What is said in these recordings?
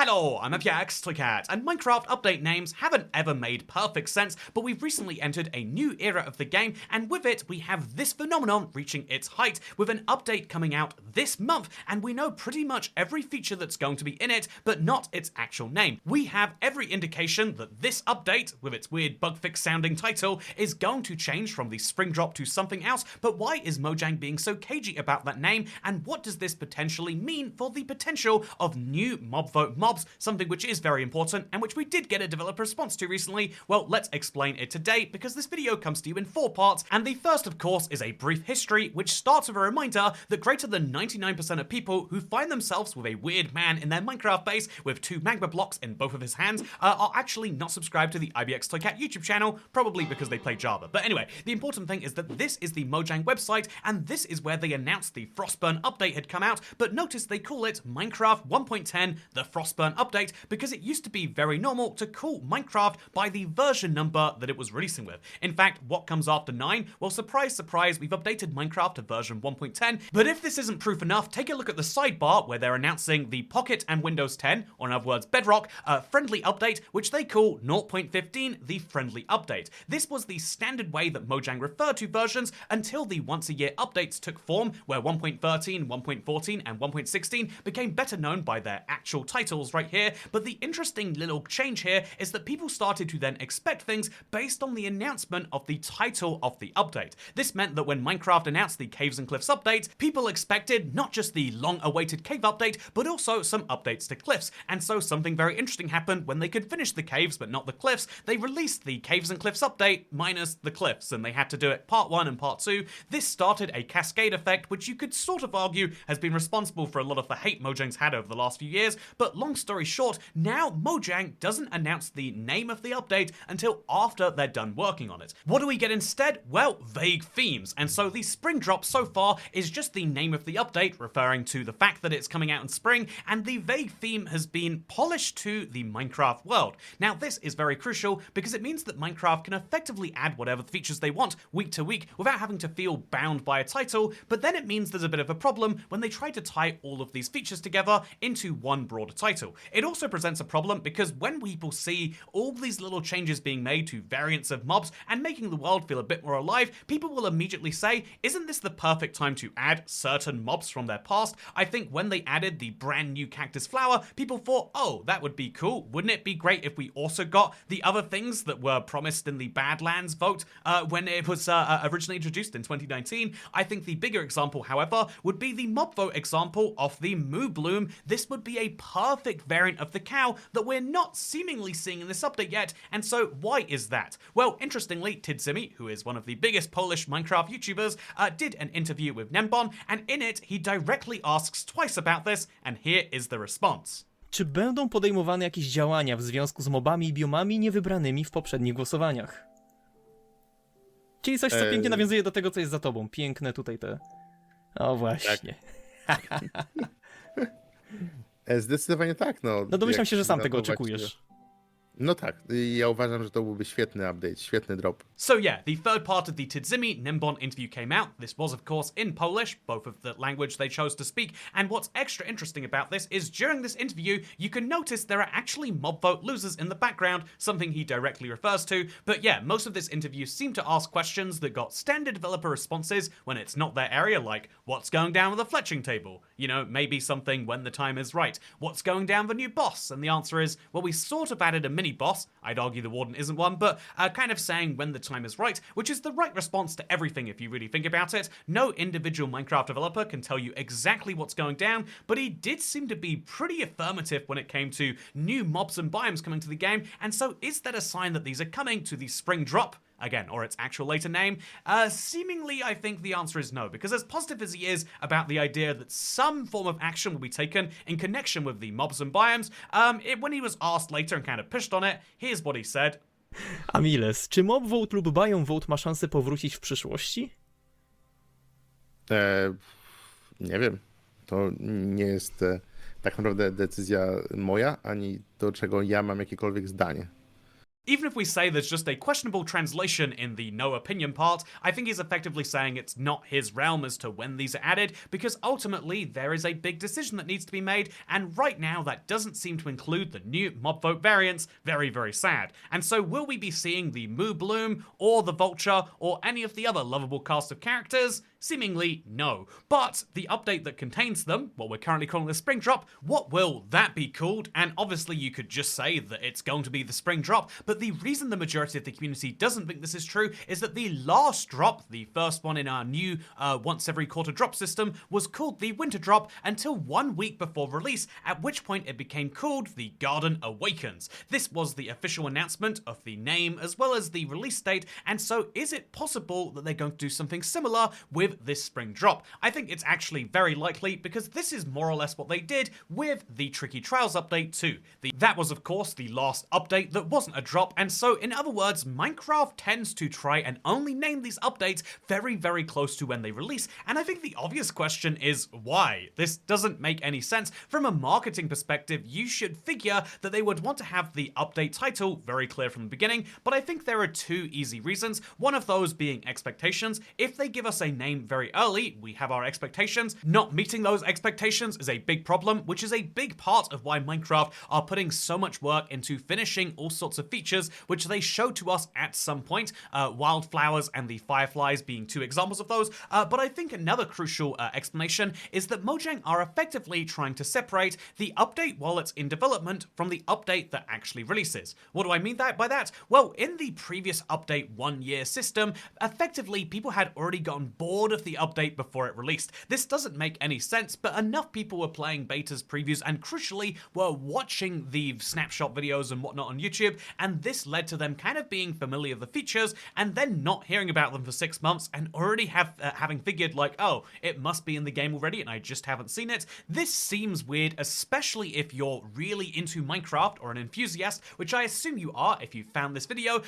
Hello, I'm Cat, and Minecraft update names haven't ever made perfect sense, but we've recently entered a new era of the game, and with it we have this phenomenon reaching its height, with an update coming out this month, and we know pretty much every feature that's going to be in it, but not its actual name. We have every indication that this update, with its weird bug fix sounding title, is going to change from the spring drop to something else, but why is Mojang being so cagey about that name, and what does this potentially mean for the potential of new mob vote mobs, something which is very important and which we did get a developer response to recently? Well, let's explain it today because this video comes to you in 4 parts, and the first of course is a brief history which starts with a reminder that greater than 99% of people who find themselves with a weird man in their Minecraft base with 2 magma blocks in both of his hands are actually not subscribed to the IBXToyCat YouTube channel, probably because they play Java. But anyway, the important thing is that this is the Mojang website, and this is where they announced the Frostburn update had come out, but notice they call it Minecraft 1.10 the Frostburn update because it used to be very normal to call Minecraft by the version number that it was releasing with. In fact, what comes after 9? Well, surprise, surprise, we've updated Minecraft to version 1.10, but if this isn't proof enough, take a look at the sidebar where they're announcing the Pocket and Windows 10, or in other words, Bedrock, friendly update, which they call 0.15 the friendly update. This was the standard way that Mojang referred to versions until the once-a-year updates took form, where 1.13, 1.14, and 1.16 became better known by their actual titles right here. But the interesting little change here is that people started to then expect things based on the announcement of the title of the update. This meant that when Minecraft announced the Caves and Cliffs update, people expected not just the long-awaited cave update, but also some updates to cliffs. And so something very interesting happened when they could finish the caves but not the cliffs. They released the Caves and Cliffs update minus the cliffs, and they had to do it part 1 and part 2. This started a cascade effect which you could sort of argue has been responsible for a lot of the hate Mojang's had over the last few years, but long story short, now Mojang doesn't announce the name of the update until after they're done working on it. What do we get instead? Well, vague themes, and so the spring drop so far is just the name of the update, referring to the fact that it's coming out in spring, and the vague theme has been polished to the Minecraft world. Now this is very crucial because it means that Minecraft can effectively add whatever features they want week to week without having to feel bound by a title, but then it means there's a bit of a problem when they try to tie all of these features together into one broader title. It also presents a problem because when people see all these little changes being made to variants of mobs and making the world feel a bit more alive, people will immediately say, isn't this the perfect time to add certain mobs from their past? I think when they added the brand new cactus flower, people thought, oh, that would be cool. Wouldn't it be great if we also got the other things that were promised in the Badlands vote when it was originally introduced in 2019? I think the bigger example, however, would be the mob vote example of the Moo Bloom. This would be a perfect variant of the cow that we're not seemingly seeing in this update yet, and so why is that? Well, interestingly, Tidzimy, who is one of the biggest Polish Minecraft YouTubers, did an interview with Nembon, and in it he directly asks twice about this, and here is the response. Czy będą podejmowane jakieś działania w związku z mobami i biomami niewybranymi w poprzednich głosowaniach? Czyli coś, co pięknie nawiązuje do tego, co jest za tobą. Piękne tutaj te... O właśnie. Tak. Zdecydowanie tak. No domyślam się, że sam tego oczekujesz. No tak, ja uważam, że to byłby świetny update, świetny drop. So yeah, the third part of the Tidzimy Nembon interview came out. This was of course in Polish, both of the language they chose to speak, and what's extra interesting about this is during this interview you can notice there are actually mob vote losers in the background, something he directly refers to, but yeah, most of this interview seemed to ask questions that got standard developer responses when it's not their area, like what's going down with the fletching table? You know, maybe something when the time is right. What's going down with the new boss? And the answer is, well, we sort of added a mini boss. I'd argue the warden isn't one, but kind of saying when the time is right, which is the right response to everything if you really think about it. No individual Minecraft developer can tell you exactly what's going down, but he did seem to be pretty affirmative when it came to new mobs and biomes coming to the game, and so is that a sign that these are coming to the spring drop? Again, or its actual later name? Seemingly, I think the answer is no, because as positive as he is about the idea that some form of action will be taken in connection with the mobs and biomes, when he was asked later and kind of pushed on it, here's what he said. Amiles, czy mob vote lub biome vote ma szansę powrócić w przyszłości? Nie wiem. To nie jest tak naprawdę decyzja moja, ani do czego ja mam jakiekolwiek zdanie. Even if we say there's just a questionable translation in the no opinion part, I think he's effectively saying it's not his realm as to when these are added, because ultimately there is a big decision that needs to be made, and right now that doesn't seem to include the new mob vote variants. Very, very sad. And so will we be seeing the Moo Bloom, or the Vulture, or any of the other lovable cast of characters? Seemingly no. But the update that contains them, what we're currently calling the Spring Drop, what will that be called? And obviously you could just say that it's going to be the Spring Drop, but the reason the majority of the community doesn't think this is true is that the last drop, the first one in our new once every quarter drop system, was called the Winter Drop until 1 week before release, at which point it became called the Garden Awakens. This was the official announcement of the name as well as the release date, and so is it possible that they're going to do something similar with this Spring Drop? I think it's actually very likely, because this is more or less what they did with the Tricky Trials update too. That was of course the last update that wasn't a drop, and so in other words, Minecraft tends to try and only name these updates very, very close to when they release, and I think the obvious question is why? This doesn't make any sense. From a marketing perspective, you should figure that they would want to have the update title very clear from the beginning, but I think there are two easy reasons, one of those being expectations. If they give us a name very early, we have our expectations. Not meeting those expectations is a big problem, which is a big part of why Minecraft are putting so much work into finishing all sorts of features, which they show to us at some point, wildflowers and the fireflies being two examples of those. But I think another crucial explanation is that Mojang are effectively trying to separate the update while it's in development from the update that actually releases. What do I mean by that? Well, in the previous update 1 year system, effectively people had already gotten bored of the update before it released. This doesn't make any sense, but enough people were playing betas, previews, and crucially were watching the snapshot videos and whatnot on YouTube, and this led to them kind of being familiar with the features and then not hearing about them for 6 months and already having figured like, oh, it must be in the game already and I just haven't seen it. This seems weird, especially if you're really into Minecraft or an enthusiast, which I assume you are if you found this video,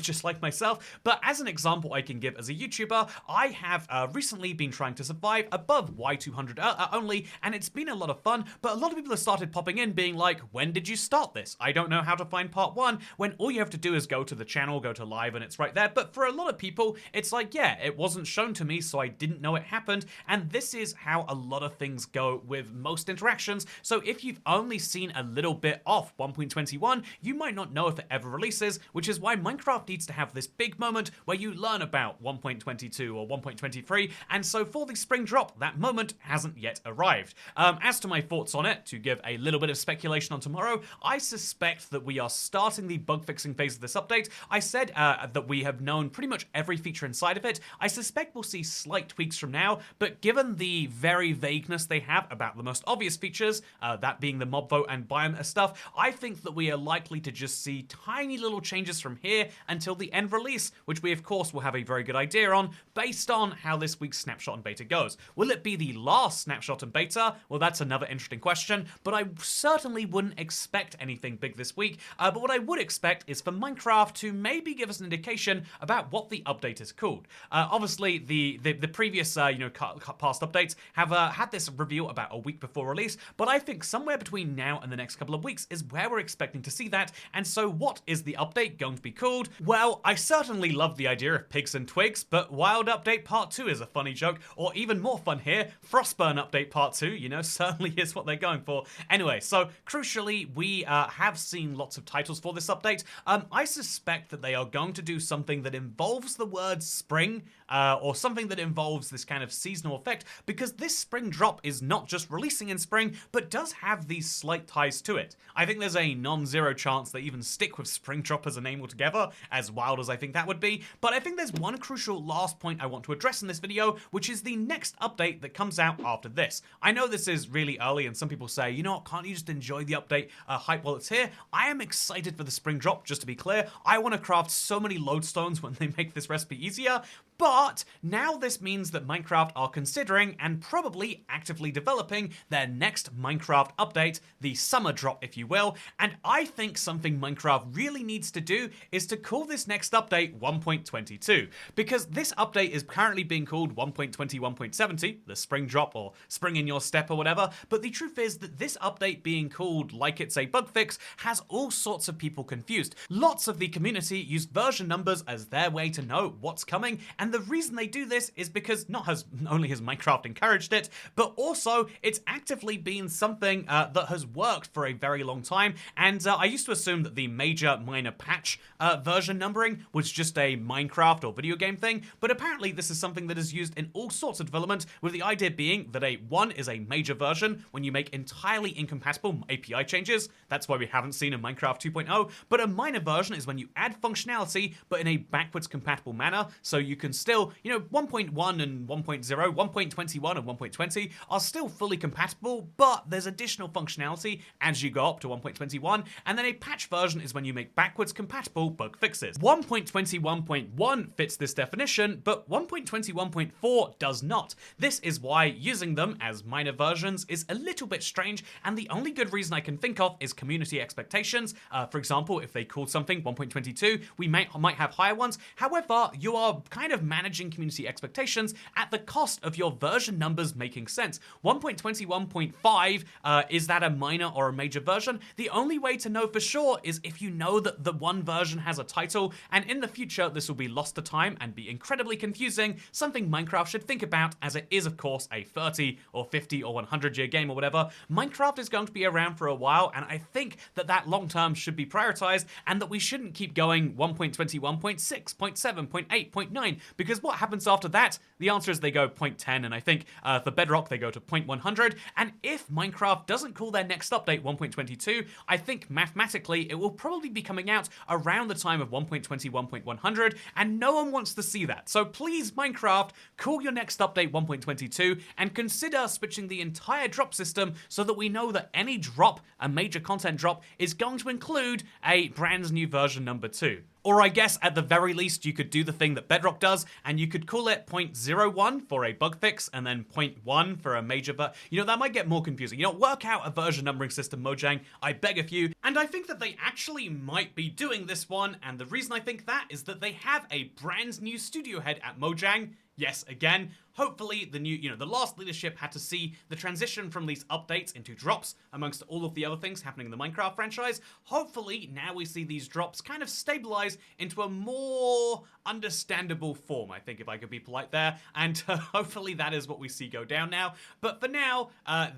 just like myself. But as an example I can give as a YouTuber, I have recently been trying to survive above Y200 only, and it's been a lot of fun, but a lot of people have started popping in being like, when did you start this? I don't know how to find part 1, when all you have to do is go to the channel, go to live, and it's right there. But for a lot of people, it's like, yeah, it wasn't shown to me, so I didn't know it happened, and this is how a lot of things go with most interactions. So if you've only seen a little bit off 1.21, you might not know if it ever releases, which is why Minecraft needs to have this big moment where you learn about 1.22 or 1.23, and so for the Spring Drop, that moment hasn't yet arrived. As to my thoughts on it, to give a little bit of speculation on tomorrow, I suspect that we are starting the bug fixing phase of this update. I said that we have known pretty much every feature inside of it. I suspect we'll see slight tweaks from now, but given the very vagueness they have about the most obvious features, that being the mob vote and biome stuff, I think that we are likely to just see tiny little changes from here until the end release, which we of course will have a very good idea on based on how this week's snapshot and beta goes. Will it be the last snapshot and beta? Well, that's another interesting question, but I certainly wouldn't expect anything big this week. But what I would expect is for Minecraft to maybe give us an indication about what the update is called. Obviously, the previous past updates have had this reveal about a week before release, but I think somewhere between now and the next couple of weeks is where we're expecting to see that. And so what is the update going to be called? Well, I certainly love the idea of pigs and twigs, but Wild Update Part 2 is a funny joke, or even more fun here, Frostburn Update Part 2, certainly is what they're going for. Anyway, so crucially, we have seen lots of titles for this update. I suspect that they are going to do something that involves the word spring, or something that involves this kind of seasonal effect, because this Spring Drop is not just releasing in spring, but does have these slight ties to it. I think there's a non-zero chance they even stick with Spring Drop as a name altogether, as wild as I think that would be, but I think there's one crucial last point I want to address in this video, which is the next update that comes out after this. I know this is really early, and some people say, you know what, can't you just enjoy the update hype while it's here? I am excited for the Spring Drop, just to be clear. I want to craft so many lodestones when they make this recipe easier, But now this means that Minecraft are considering and probably actively developing their next Minecraft update, the summer drop if you will, and I think something Minecraft really needs to do is to call this next update 1.22, because this update is currently being called 1.20 1.70, the spring drop or spring in your step or whatever, but the truth is that this update being called like it's a bug fix has all sorts of people confused. Lots of the community used version numbers as their way to know what's coming, and the reason they do this is because not only has Minecraft encouraged it, but also it's actively been something that has worked for a very long time, and I used to assume that the major minor patch version numbering was just a Minecraft or video game thing, but apparently this is something that is used in all sorts of development, with the idea being that a 1 is a major version when you make entirely incompatible API changes. That's why we haven't seen a Minecraft 2.0, but a minor version is when you add functionality but in a backwards compatible manner, so you can still, 1.1 and 1.0, 1.21 and 1.20 are still fully compatible, but there's additional functionality as you go up to 1.21, and then a patch version is when you make backwards compatible bug fixes. 1.21.1 fits this definition, but 1.21.4 does not. This is why using them as minor versions is a little bit strange, and the only good reason I can think of is community expectations. For example, if they called something 1.22, we might have higher ones. However, you are kind of managing community expectations at the cost of your version numbers making sense. 1.21.5, is that a minor or a major version? The only way to know for sure is if you know that the one version has a title, and in the future this will be lost to time and be incredibly confusing, something Minecraft should think about, as it is of course a 30 or 50 or 100 year game or whatever. Minecraft is going to be around for a while, and I think that long term should be prioritized, and that we shouldn't keep going 1.21.6, 0.7, 0.8, 0.9, because what happens after that? The answer is they go 0.10, and I think for Bedrock they go to 0.100, and if Minecraft doesn't call their next update 1.22, I think mathematically it will probably be coming out around the time of 1.20, 1.100, and no one wants to see that. So please, Minecraft, call your next update 1.22 and consider switching the entire drop system so that we know that any drop, a major content drop, is going to include a brand new version number 2. Or I guess at the very least you could do the thing that Bedrock does, and you could call it 0.01 for a bug fix and then 0.1 for a major that might get more confusing. Work out a version numbering system, Mojang, I beg of you. And I think that they actually might be doing this one, and the reason I think that is that they have a brand new studio head at Mojang. Yes, again, hopefully the new, the last leadership had to see the transition from these updates into drops amongst all of the other things happening in the Minecraft franchise. Hopefully now we see these drops kind of stabilize into a more understandable form, I think, if I could be polite there, and hopefully that is what we see go down now. But for now,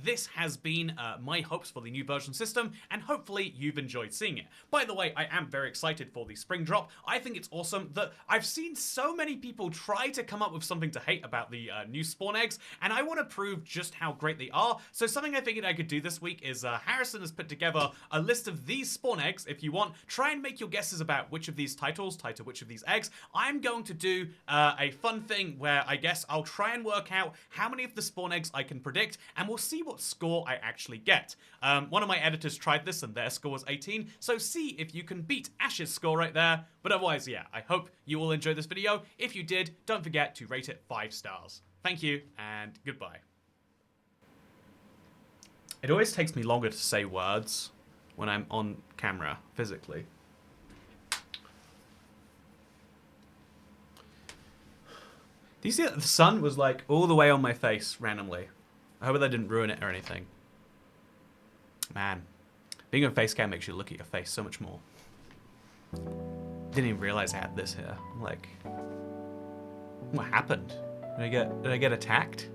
this has been my hopes for the new version system, and hopefully you've enjoyed seeing it. By the way, I am very excited for the spring drop. I think it's awesome that I've seen so many people try to come up with something to hate about the new spawn eggs, and I want to prove just how great they are. So something I figured I could do this week is Harrison has put together a list of these spawn eggs. If you want, try and make your guesses about which of these titles title which of these eggs. I'm going to do a fun thing where I guess I'll try and work out how many of the spawn eggs I can predict, and we'll see what score I actually get. One of my editors tried this and their score was 18, so see if you can beat Ash's score right there. But otherwise, yeah, I hope you all enjoyed this video. If you did, don't forget to rate it 5 stars. Thank you, and goodbye. It always takes me longer to say words when I'm on camera, physically. Do you see that the sun was like all the way on my face randomly? I hope that didn't ruin it or anything. Man, being on face cam makes you look at your face so much more. Didn't even realize I had this here. Like, what happened? Did I get attacked?